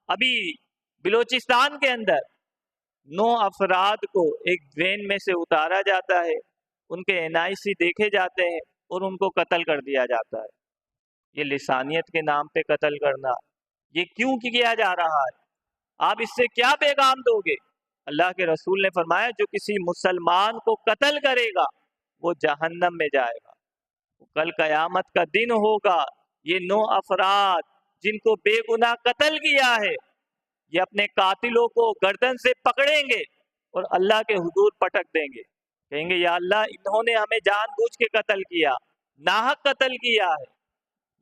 ابھی بلوچستان کے اندر 9 افراد کو ایک وین میں سے اتارا جاتا ہے، ان کے NIC دیکھے جاتے ہیں اور ان کو قتل کر دیا جاتا ہے۔ یہ لسانیت کے نام پہ قتل کرنا، یہ کیوں کیا جا رہا ہے؟ آپ اس سے کیا پیغام دو گے؟ اللہ کے رسول نے فرمایا جو کسی مسلمان کو قتل کرے گا وہ جہنم میں جائے گا۔ کل قیامت کا دن ہوگا، یہ 9 افراد جن کو بے گناہ قتل کیا ہے، یہ اپنے قاتلوں کو گردن سے پکڑیں گے اور اللہ کے حضور پٹک دیں گے، کہیں گے یا اللہ انہوں نے ہمیں جان بوجھ کے قتل کیا، ناحق قتل کیا ہے۔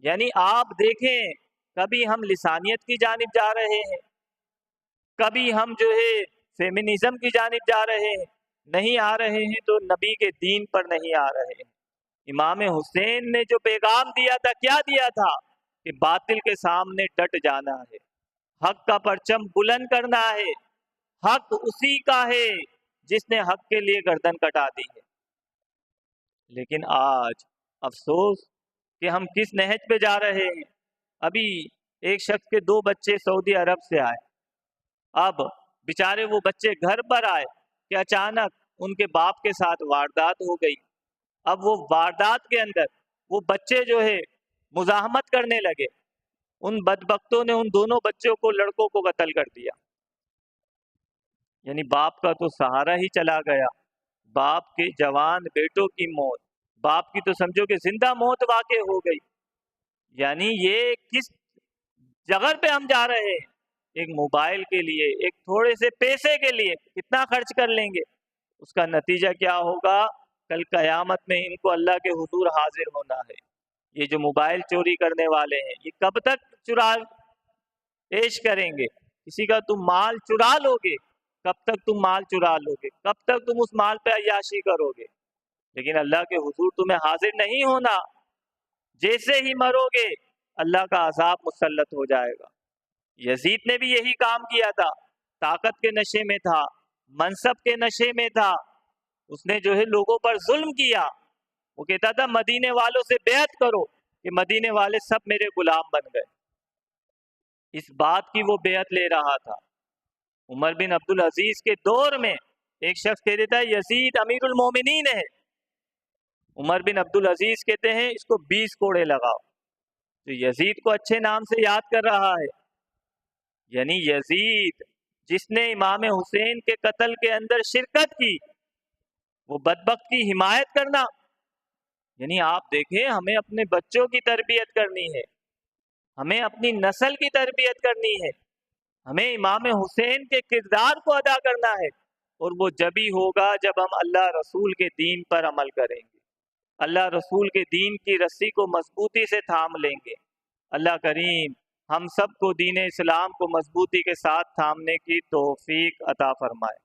یعنی آپ دیکھیں، کبھی ہم لسانیت کی جانب جا رہے ہیں، کبھی ہم جو ہے فیمنزم کی جانب جا رہے ہیں، نہیں آ رہے ہیں تو نبی کے دین پر نہیں آ رہے ہیں۔ امام حسین نے جو پیغام دیا تھا کیا دیا تھا؟ کہ باطل کے سامنے ڈٹ جانا ہے، حق کا پرچم بلند کرنا ہے، حق اسی کا ہے جس نے حق کے لیے گردن کٹا دی ہے۔ لیکن آج افسوس کہ ہم کس نہج پہ جا رہے ہیں۔ ابھی ایک شخص کے 2 بچے سعودی عرب سے آئے، اب بیچارے وہ بچے گھر پر آئے کہ اچانک ان کے باپ کے ساتھ واردات ہو گئی۔ اب وہ واردات کے اندر وہ بچے جو ہے مزاحمت کرنے لگے، ان بدبختوں نے ان دونوں بچوں کو، لڑکوں کو قتل کر دیا۔ یعنی باپ کا تو سہارا ہی چلا گیا، باپ کے جوان بیٹوں کی موت، باپ کی تو سمجھو کہ زندہ موت واقع ہو گئی۔ یعنی یہ کس جگہ پہ ہم جا رہے ہیں؟ ایک موبائل کے لیے، ایک تھوڑے سے پیسے کے لیے کتنا خرچ کر لیں گے، اس کا نتیجہ کیا ہوگا؟ کل قیامت میں ان کو اللہ کے حضور حاضر ہونا ہے۔ یہ جو موبائل چوری کرنے والے ہیں، یہ کب تک چرا عیش کریں گے؟ کسی کا تم مال چرا لو گے، کب تک تم مال چرا لو گے؟ کب تک تم اس مال پہ عیاشی کرو گے؟ لیکن اللہ کے حضور تمہیں حاضر نہیں ہونا، جیسے ہی مرو گے اللہ کا عذاب مسلط ہو جائے گا۔ یزید نے بھی یہی کام کیا تھا، طاقت کے نشے میں تھا، منصب کے نشے میں تھا، اس نے جو ہے لوگوں پر ظلم کیا۔ وہ کہتا تھا مدینے والوں سے بیعت کرو، کہ مدینے والے سب میرے غلام بن گئے۔ اس بات کی وہ بیعت لے رہا تھا۔ عمر بن عبدالعزیز کے دور میں ایک شخص کہہ دیتا ہے یزید امیر المومنین ہے، عمر بن عبدالعزیز کہتے ہیں اس کو 20 کوڑے لگاؤ۔ تو یزید کو اچھے نام سے یاد کر رہا ہے، یعنی یزید جس نے امام حسین کے قتل کے اندر شرکت کی، وہ بدبخت کی حمایت کرنا۔ یعنی آپ دیکھیں، ہمیں اپنے بچوں کی تربیت کرنی ہے، ہمیں اپنی نسل کی تربیت کرنی ہے، ہمیں امام حسین کے کردار کو ادا کرنا ہے، اور وہ جبھی ہوگا جب ہم اللہ رسول کے دین پر عمل کریں گے، اللہ رسول کے دین کی رسی کو مضبوطی سے تھام لیں گے۔ اللہ کریم ہم سب کو دین اسلام کو مضبوطی کے ساتھ تھامنے کی توفیق عطا فرمائے۔